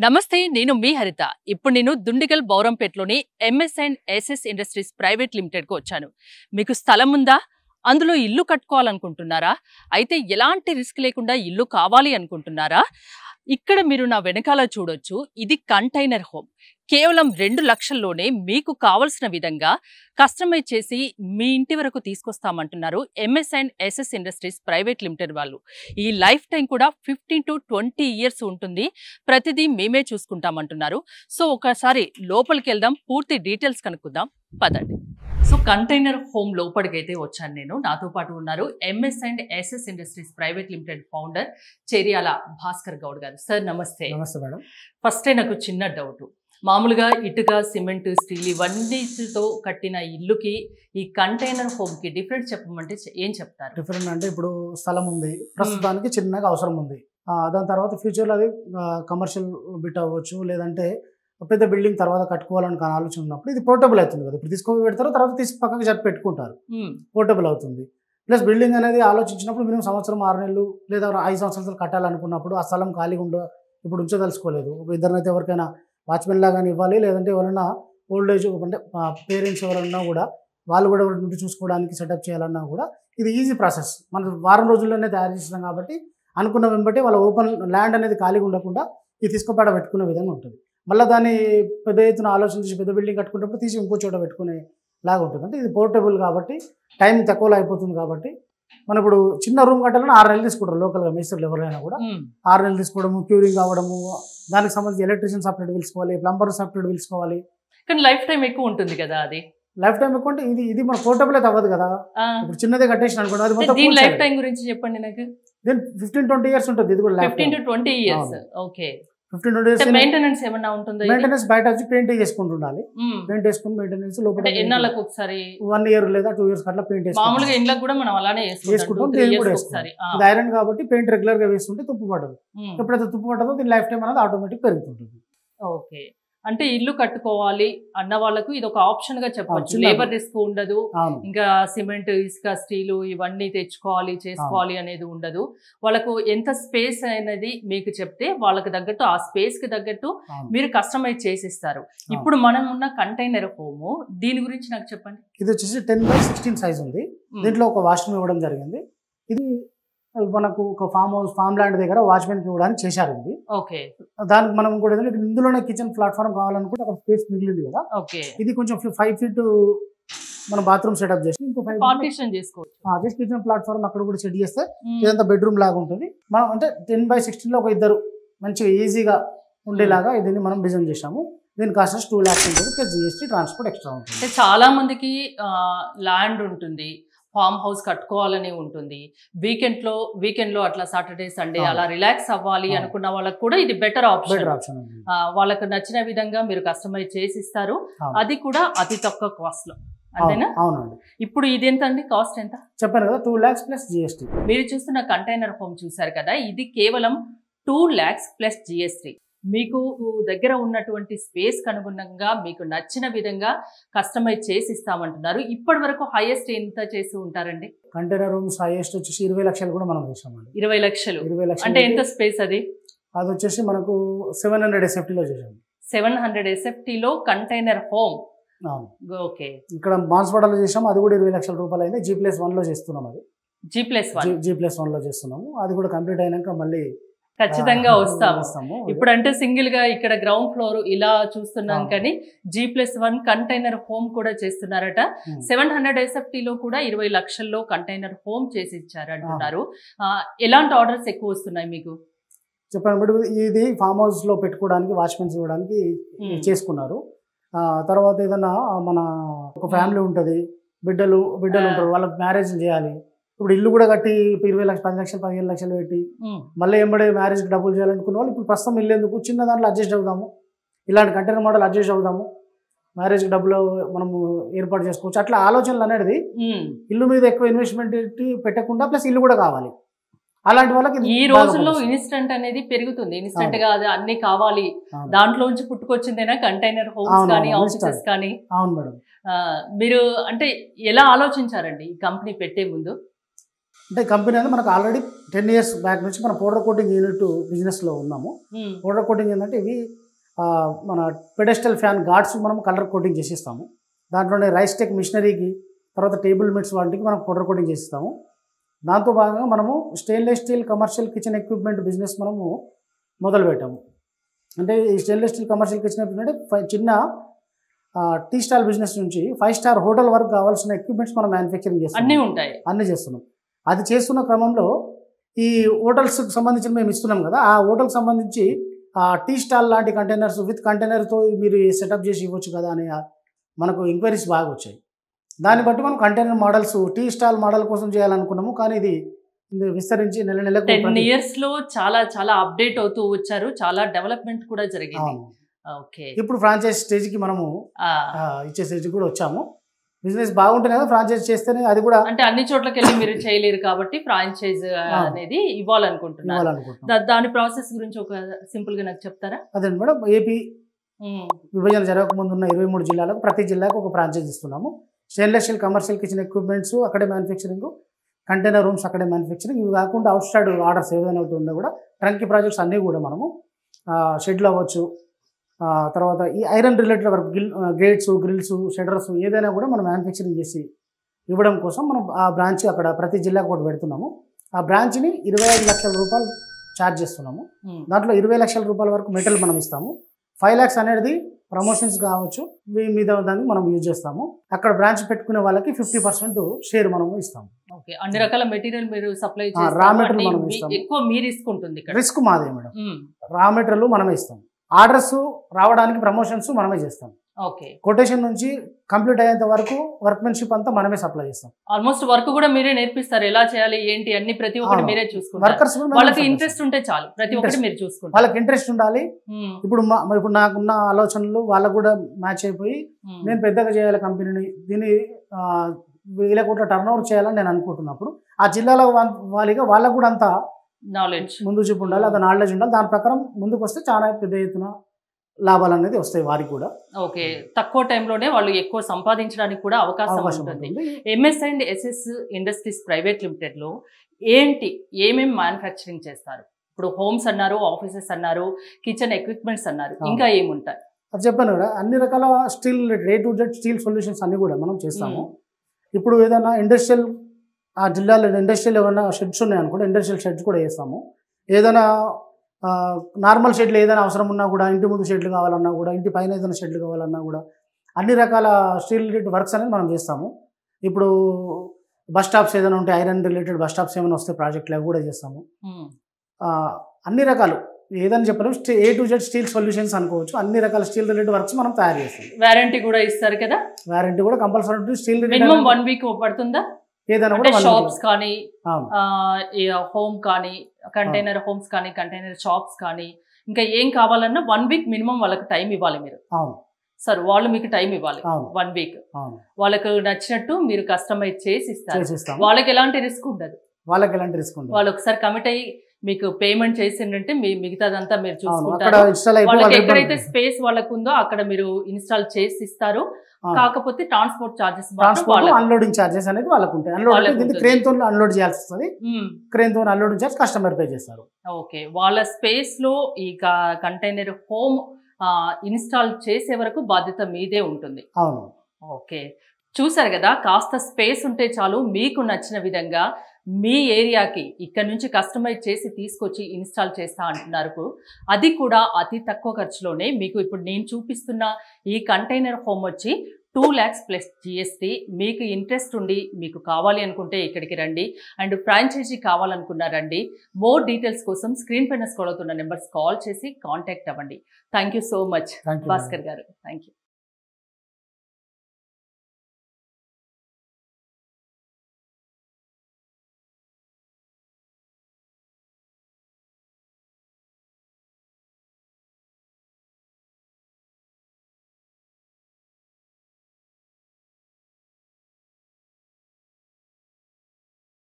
నమస్తే నేను మీ హరిత ఇప్పుడు నేను దుండిగల్ బౌరంపేటలోని MS and SS industries private limited కు వచ్చాను. మీకు స్థలం ఉందా? అందులో ఇల్లు కట్టుకోవాలనుకుంటున్నారా? అయితే ఎలాంటి రిస్క్ లేకుండా ఇల్లు కావాలి అనుకుంటున్నారా? ఇక్కడ మీరు నా వెనకాల చూడొచ్చు. ఇది కంటైనర్ హోమ్. కేవలం 2 లక్షల్లోనే మీకు కావలసిన విధంగా కస్టమైజ్ చేసి మీ ఇంటి వరకు తీసుకొస్తామంటున్నారు MS and SS industries private limited వాళ్ళు. ఈ లైఫ్ టైం కూడా 15 to 20 ఇయర్స్ ఉంటుంది. ప్రతిదీ మేమే చూసుకుంటామంటున్నారు. సో ఒకసారి లోపలికి వెళ్దాం, పూర్తి డీటెయిల్స్ కనుక్కుందాం, పదండి. సో కంటైనర్ హోమ్ లోపలికైతే వచ్చాను నేను. నాతో పాటు ఉన్నారు MS and SS industries private limited founder Cheriyala Bhaskar Goud గారు. సార్ నమస్తే. నమస్తే మేడం. ఫస్టే నాకు చిన్న డౌట్. మామూలుగా ఇటుక, సిమెంట్, స్టీల్ ఇవన్నీతో కట్టిన ఇల్లుకి ఈ కంటైనర్ హోమ్ కి డిఫరెంట్ చెప్పమంటే ఏం చెప్తారు? డిఫరెంట్ అంటే ఇప్పుడు స్థలం ఉంది, ప్రస్తుతానికి చిన్నగా అవసరం ఉంది. దాని తర్వాత ఫ్యూచర్లో అది కమర్షియల్ బిట్ అవ్వచ్చు, లేదంటే పెద్ద బిల్డింగ్ తర్వాత కట్టుకోవాలని ఆలోచన ఉన్నప్పుడు ఇది పోర్టబుల్ అవుతుంది కదా. ఇప్పుడు తీసుకొని పెడతారు, తర్వాత తీసి పక్కకి జరిపి పెట్టుకుంటారు, పోర్టబుల్ అవుతుంది. ప్లస్ బిల్డింగ్ అనేది ఆలోచించినప్పుడు మినిమం సంవత్సరం 6 నెలలు లేదా 5 సంవత్సరాలు కట్టాలనుకున్నప్పుడు ఆ స్థలం ఖాళీగా ఇప్పుడు ఉంచదలుచుకోలేదు. ఇద్దరినైతే ఎవరికైనా వాచ్మెన్ లాగానే ఇవ్వాలి, లేదంటే ఎవరైనా ఓల్డ్ ఏజ్ అంటే పేరెంట్స్ ఎవరన్నా కూడా వాళ్ళు కూడా నుండి చూసుకోవడానికి సెటప్ చేయాలన్నా కూడా ఇది ఈజీ ప్రాసెస్. మనం వారం రోజుల్లోనే తయారు చేస్తాం కాబట్టి అనుకున్న వెంబటే వాళ్ళ ఓపెన్ ల్యాండ్ అనేది ఖాళీగా ఉండకుండా ఇది తీసుకుపడ పెట్టుకునే విధంగా ఉంటుంది. మళ్ళీ దాన్ని పెద్ద ఎత్తున ఆలోచించి పెద్ద బిల్డింగ్ కట్టుకున్నప్పుడు తీసి ఇంకో చోట పెట్టుకునే లాగా ఉంటుంది. అంటే ఇది పోర్టబుల్ కాబట్టి టైం తక్కువలో అయిపోతుంది. కాబట్టి మనం ఇప్పుడు చిన్న రూమ్ కట్టాలని 6 నెలలు తీసుకుంటారు లోకల్గా మేస్త్రులు ఎవరైనా కూడా. 6 నెలలు తీసుకోవడము, క్యూరింగ్ అవ్వడము, దానికి సంబంధించి ఎలక్ట్రీషియన్ సపరేట్ పిలుచుకోవాలి, ప్లంబర్ సపరేట్ పిలుచుకోవాలి. కానీ లైఫ్ టైం ఎక్కువ ఉంటుంది కదా. అది లైఫ్ టైం ఎక్కువ అంటే ఇది మన పోర్టబుల్ అయితే అవ్వదు కదా. ఇప్పుడు చిన్నదే కట్టేసిన అనుకోండి, అది మొత్తం లైఫ్ టైం గురించి చెప్పండి నాకు. 15-20 ఇయర్స్ ఉంటుంది. ఇది కూడా 15 to 20 years. Okay. 15-20 years. Maintenance ఏమన్నా ఉంటుందా? మెయింటెనెన్స్ బయట వచ్చి పెయింట్ చేసుకుంటుండాలి. పెయింట్ వేసుకుని మెయింటెనెన్స్ లోపల ఎన్నాళ్ళకి ఒకసారి 1 year లేదా 2 years అట్లా పెయింట్ మామూలుగా ఇంట్లో కూడా మనం అలానే వేసుకుంటాం. ఇది ఐరన్ కాబట్టి పెయింట్ రెగ్యులర్ గా వేస్తుంటే తుప్పు పడదు. ఎప్పుడైతే తుప్పు పడదో దీని లైఫ్ టైం అనేది ఆటోమేటిక్ పెరుగుతుంటుంది. ఓకే. అంటే ఇల్లు కట్టుకోవాలి అన్న వాళ్ళకు ఇది ఒక ఆప్షన్ గా చెప్పొచ్చు. లేబర్ రిస్క్ ఉండదు, ఇంకా సిమెంట్, ఇసుక, స్టీలు ఇవన్నీ తెచ్చుకోవాలి చేసుకోవాలి అనేది ఉండదు. వాళ్ళకు ఎంత స్పేస్ అనేది మీకు చెప్తే వాళ్ళకి తగ్గట్టు ఆ స్పేస్ కి తగ్గట్టు మీరు కస్టమైజ్ చేసిస్తారు. ఇప్పుడు మనం ఉన్న కంటైనర్ హోమ్ దీని గురించి నాకు చెప్పండి. ఇది వచ్చేసి 10x16 సైజ్ ఉంది. దీంట్లో ఒక వాష్రూమ్ ఇవ్వడం జరిగింది. ఇది మనకు ఒక ఫామ్ ల్యాండ్ దగ్గర వాచ్మెన్ కి ఇవ్వడానికి చేశారు. ఇది ఓకే. దానికి మనం కూడా ఇందులోనే కిచెన్ ప్లాట్ఫామ్ కావాలనుకుంటే అక్కడ స్పేస్ మిగిలింది కదా. ఓకే. ఇది కొంచెం 5 feet మనం బాత్రూమ్ సెటప్ చేసి ఇంకో 5 పార్టీషన్ చేసుకోవచ్చు. జస్ట్ కిచెన్ ప్లాట్ఫామ్ అక్కడ కూడా సెట్ చేస్తే ఇదంతా బెడ్రూమ్ లాగా ఉంటుంది. మనం అంటే 10x16 లో ఒక ఇద్దరు మంచిగా ఈజీగా ఉండేలాగా దీన్ని మనం డిజైన్ చేసాము. దీని కాస్ట్ 2 lakhs ఉంటుంది, ప్లస్ జిఎస్టీ ట్రాన్స్పోర్ట్ ఎక్స్ట్రా ఉంటుంది. చాలా మందికి ల్యాండ్ ఉంటుంది, ఫామ్ హౌస్ కట్టుకోవాలని ఉంటుంది, వీకెండ్ లో అట్లా సాటర్డే సండే అలా రిలాక్స్ అవ్వాలి అనుకున్న వాళ్ళకి కూడా ఇది బెటర్ ఆప్షన్. వాళ్ళకి నచ్చిన విధంగా మీరు కస్టమైజ్ చేసి ఇస్తారు, అది కూడా అతి తక్కువ కాస్ట్ లో. అంతేనా? అవునండి. ఇప్పుడు ఇది ఎంత అండి, కాస్ట్ ఎంత చెప్పాను కదా, 2 lakhs ప్లస్ జిఎస్టీ. మీరు చూస్తున్న కంటైనర్ హోమ్ చూసారు కదా, ఇది కేవలం 2 lakhs ప్లస్ జిఎస్టీ. మీకు దగ్గర ఉన్నటువంటి స్పేస్ కు అనుగుణంగా మీకు నచ్చిన విధంగా కస్టమైజ్ చేసి ఇస్తామంటున్నారు. ఇప్పటి వరకు హైయెస్ట్ ఎంత చేసి ఉంటారండి? కంటైనర్ రూమ్స్ హైయెస్ట్ వచ్చేసి 20 లక్షలు కూడా మనం చేసామండి. 20 లక్షలు అంటే ఎంత స్పేస్ అది? అది వచ్చేసి మనకు 700 SFT లో చేసాము. 700 SFT లో కంటైనర్ హోమ్. ఓకే. ఇక్కడ బాన్స్వాడలో చేసాము, అది కూడా 20 లక్షల రూపాయలు అయింది. G+1 లో చేస్తున్నాం. అది G+1 లో చేస్తున్నాము. అది కూడా కంప్లీట్ అయినాక మళ్ళీ ఖచ్చితంగా వస్తాము. ఇప్పుడు అంటే సింగిల్ గా ఇక్కడ గ్రౌండ్ ఫ్లోర్ ఇలా చూస్తున్నాం, కానీ G+1 కంటైనర్ హోమ్ కూడా చేస్తున్నారట. 700 SFT లో కూడా 20 లక్షల్లో కంటైనర్ హోమ్ చేసి ఇచ్చారు అంటున్నారు. ఎలాంటి ఆర్డర్స్ ఎక్కువ వస్తున్నాయి మీకు? చెప్పండి. ఇది ఫామ్ హౌస్ లో పెట్టుకోవడానికి, వాచ్మెన్స్ ఇవ్వడానికి చేసుకున్నారు. తర్వాత ఏదన్నా మన ఒక ఫ్యామిలీ ఉంటుంది, బిడ్డలు ఉంటారు, వాళ్ళకి మ్యారేజ్ చేయాలి. ఇప్పుడు ఇల్లు కూడా కట్టి 20 లక్షలు, 10 లక్షలు, 15 లక్షలు పెట్టి మళ్ళీ ఎంబడే మ్యారేజ్ డబ్బులు చేయాలనుకున్న వాళ్ళు ఇప్పుడు ప్రస్తుతం ఇల్లు ఎందుకు, చిన్న దాంట్లో అడ్జస్ట్ అవుదాము, ఇలాంటి కంటైనర్ మోడల్ అడ్జస్ట్ అవుదాము, మ్యారేజ్ డబ్బులు మనము ఏర్పాటు చేసుకోవచ్చు. అట్లా ఆలోచనలు అనేది ఇల్లు మీద ఎక్కువ ఇన్వెస్ట్మెంట్ పెట్టకుండా ప్లస్ ఇల్లు కూడా కావాలి అలాంటి వాళ్ళకి. ఈ రోజుల్లో ఇన్స్టెంట్ అనేది పెరుగుతుంది, ఇన్స్టెంట్ గా అన్ని కావాలి, దాంట్లోంచి పుట్టుకొచ్చిందేనా కంటైనర్ హోమ్స్ కానీ ఆఫీసెస్ కానీ? అవును మేడం. మీరు అంటే ఎలా ఆలోచించారండి ఈ కంపెనీ పెట్టే ముందు? అంటే కంపెనీ అనేది మనకు ఆల్రెడీ 10 years బ్యాక్ నుంచి మన పౌడర్ కోటింగ్ యూనిట్ బిజినెస్లో ఉన్నాము. పౌడర్ కోటింగ్ ఏంటంటే ఇవి మన పెడెస్టల్ ఫ్యాన్ గార్డ్స్ మనం కలర్ కోటింగ్ చేసిస్తాము. దాంట్లోనే రైస్ టెక్ మిషనరీకి, తర్వాత టేబుల్ మిట్స్ వాటికి మనం పౌడర్ కోటింగ్ చేసిస్తాము. దాంతో భాగంగా మనము stainless steel commercial kitchen equipment business మనము మొదలుపెట్టాము. అంటే ఈ stainless steel commercial kitchen equipment అంటే చిన్న టీ స్టాల్ బిజినెస్ నుంచి 5 star హోటల్ వరకు కావాల్సిన ఎక్విప్మెంట్స్ మనం మ్యానుఫ్యాక్చరింగ్ చేస్తాం. అన్నీ చేస్తున్నాం. అది చేస్తున్న క్రమంలో ఈ హోటల్స్కి సంబంధించిన మేము ఇస్తున్నాం కదా, ఆ హోటల్కి సంబంధించి టీ స్టాల్ లాంటి కంటైనర్స్ విత్ కంటైనర్తో మీరు సెటప్ చేసి ఇవ్వచ్చు కదా అని మనకు ఎంక్వైరీస్ బాగా వచ్చాయి. దాన్ని బట్టి మనం container models tea stall model కోసం చేయాలనుకున్నాము. కానీ ఇది విస్తరించి నెలకు 10 years లో చాలా చాలా అప్డేట్ అవుతూ వచ్చారు. చాలా డెవలప్మెంట్ కూడా జరిగింది. ఇప్పుడు ఫ్రాంచైజ్ స్టేజ్కి మనము ఇచ్చే స్టేజ్కి కూడా వచ్చాము. బిజినెస్ బాగుంటుంది కదా, ఫ్రాంచైజ్ చేస్తేనే అది కూడా అంటే అన్ని చోట్లకి వెళ్ళి మీరు చేయలేరు కాబట్టి ఫ్రాంచైజ్ అనేది ఇవ్వాలనుకుంటున్నారు. దాని ప్రాసెస్ గురించి ఒక సింపుల్ గా నాకు చెప్తారా? అదండి మేడం, ఏపీ విభజన జరగకముందు ఉన్న 23 జిల్లాలకు ప్రతి జిల్లాకు ఒక ఫ్రాంచైజ్ ఇస్తున్నాము. Stainless steel commercial kitchen equipments అక్కడే మ్యానుఫ్యాక్చరింగ్, కంటైనర్ రూమ్స్ అక్కడే మ్యానుఫ్యాక్చరింగ్. ఇవి కాకుండా అవుట్ సైడ్ ఆర్డర్స్ ఏదైనా ఉన్నా కూడా ట్రంకీ ప్రాజెక్ట్స్ అన్నీ కూడా మనము షెడ్లు అవ్వచ్చు, తర్వాత ఈ iron related work gates, grills, షెడర్స్ ఏదైనా కూడా మనం మ్యానుఫ్యాక్చరింగ్ చేసి ఇవ్వడం కోసం మనం ఆ బ్రాంచ్ అక్కడ ప్రతి జిల్లాకు ఒకటి పెడుతున్నాము. ఆ బ్రాంచ్ని 25 లక్షల రూపాయలు ఛార్జ్ చేస్తున్నాము. దాంట్లో 20 లక్షల రూపాయల వరకు మెటీరియల్ మనం ఇస్తాము. 5 lakhs అనేది ప్రమోషన్స్ కావచ్చు, మీద దాన్ని మనం యూజ్ చేస్తాము. అక్కడ బ్రాంచ్ పెట్టుకునే వాళ్ళకి 50% షేర్ మనము ఇస్తాము. అన్ని రకాల మెటీరియల్ మీరు సప్లై రా మెటీరియల్ మనం ఇస్తాము. ఎక్కువ మీరు తీసుకుంటుంది, రిస్క్ మాదే మేడం. రా మెటీరియల్ మనమే ఇస్తాం. ఆర్డర్స్ రావడానికి ప్రమోషన్స్ మనమే చేస్తాం. కొటేషన్ నుంచి కంప్లీట్ అయ్యేంత వరకు వర్క్మెన్షిప్ అంతా మనమే సప్లై చేస్తాం. ఆల్మోస్ట్ వర్క్ కూడా మీరే నేర్పిస్తారు, ఎలా చేయాలి ఏంటి అన్ని ప్రతి ఒక్కటి మీరే చూసుకుంటారు. వర్కర్స్ వాళ్ళకి ఇంట్రెస్ట్ ఉంటే చాలు, ప్రతి ఒక్కటి మీరు చూసుకుంటారు. వాళ్ళకి ఇంట్రెస్ట్ ఉండాలి. ఇప్పుడు నాకున్న ఆలోచనలు వాళ్ళకు కూడా మ్యాచ్ అయిపోయి నేను పెద్దగా చేయాలి కంపెనీని, దీన్ని 1,000 కోట్ల టర్న్ ఓవర్ చేయాలని నేను అనుకుంటున్నప్పుడు ఆ జిల్లాలో వాళ్ళకు కూడా అంత నాలెడ్జ్ ముందు చూపు ఉండాలి, అది నాలెడ్జ్ ఉండాలి. దాని ప్రకారం ముందుకు వస్తే చాలా పెద్ద ఎత్తున లాభాలు అనేది వస్తాయి వారికి కూడా. తక్కువ టైంలోనే వాళ్ళు ఎక్కువ సంపాదించడానికి కూడా అవకాశం ఉంటుంది. MS&SS ఇండస్ట్రీస్ ప్రైవేట్ లిమిటెడ్ లో ఏమేమి మ్యానుఫ్యాక్చరింగ్ చేస్తారు? ఇప్పుడు హోమ్స్ అన్నారు, ఆఫీసెస్ అన్నారు, కిచెన్ ఎక్విప్మెంట్స్ అన్నారు, ఇంకా ఏముంటాయి? అది చెప్పాను కదా, అన్ని రకాల steel A to Z steel solutions అన్ని కూడా మనం చేస్తాము. ఇప్పుడు ఏదైనా ఇండస్ట్రియల్ ఆ జిల్లాలో ఇండస్ట్రియల్ ఏమైనా షెడ్స్ ఉన్నాయనుకోండి, ఇండస్ట్రియల్ షెడ్స్ కూడా వేస్తాము. ఏదైనా నార్మల్ షెడ్లు ఏదైనా అవసరం ఉన్నా కూడా, ఇంటి ముందు షెడ్లు కావాలన్నా కూడా, ఇంటి పైన ఏదైనా షెడ్లు కావాలన్నా కూడా అన్ని రకాల స్టీల్ రిలేటెడ్ వర్క్స్ అనేది మనం చేస్తాము. ఇప్పుడు బస్ స్టాప్స్ ఏదైనా ఉంటే ఐరన్ రిలేటెడ్ బస్ స్టాప్స్ ఏమైనా వస్తే ప్రాజెక్టులు కూడా చేస్తాము. అన్ని రకాలు ఏదైనా చెప్పలేము, A to Z steel solutions అనుకోవచ్చు. అన్ని రకాల స్టీల్ రిలేటెడ్ వర్క్స్ మనం తయారు చేస్తాం. వారంటీ కూడా ఇస్తారు కదా? వారంటీ కూడా కంపల్సరీ స్టీల్ మినిమం 1 week పడుతుందా? ఏదైనా కూడా షాప్స్ కానీ, హోమ్ కానీ, కంటైనర్ హోమ్స్ కానీ, కంటైనర్ షాప్స్ కానీ, ఇంకా ఏం కావాలన్నా 1 week మినిమం వాళ్ళకి టైం ఇవ్వాలి మీరు. సార్ వాళ్ళు మీకు టైం ఇవ్వాలి 1 week. వాళ్ళకు నచ్చినట్టు మీరు కస్టమైజ్ చేసి ఇస్తారు. వాళ్ళకి ఎలాంటి రిస్క్ ఉండదు. వాళ్ళు ఒకసారి కమిట్ అయ్యి మీకు పేమెంట్ చేసిందంటే మిగతాదంతా మీరు చూసుకుంటారు. వాళ్ళకి ఎక్కడైతే స్పేస్ వాళ్ళకు ఉందో అక్కడ మీరు ఇన్స్టాల్ చేసి ఇస్తారు. కాకపోతే ట్రాన్స్పోర్ట్ చార్జెస్, అన్లోడింగ్ చార్జెస్ అనేది వాళ్ళకు ఉంటాయి. క్రేన్ తో అన్లోడ్ చేయాల్సి వస్తుంది. క్రేన్ తో అన్లోడింగ్ చార్జ్ కస్టమర్ పే చేస్తారు. వాళ్ళ స్పేస్ లో ఈ కంటైనర్ హోమ్ ఇన్స్టాల్ చేసే వరకు బాధ్యత మీదే ఉంటుంది. చూసారు కదా, కాస్త స్పేస్ ఉంటే చాలు, మీకు నచ్చిన విధంగా మీ ఏరియాకి ఇక్కడ నుంచి కస్టమైజ్ చేసి తీసుకొచ్చి ఇన్స్టాల్ చేస్తా అంటున్నారు. అది కూడా అతి తక్కువ ఖర్చులోనే. మీకు ఇప్పుడు నేను చూపిస్తున్న ఈ కంటైనర్ హోమ్ వచ్చి 2 lakhs plus GST. మీకు ఇంట్రెస్ట్ ఉండి మీకు కావాలి అనుకుంటే ఇక్కడికి రండి. అండ్ ఫ్రాంచైజీ కావాలనుకున్నారండి. మోర్ డీటెయిల్స్ కోసం స్క్రీన్ పైన స్క్రోల్ అవుతున్న నెంబర్స్ కాల్ చేసి కాంటాక్ట్ అవ్వండి. Thank you so much Bhaskar గారు. Thank you.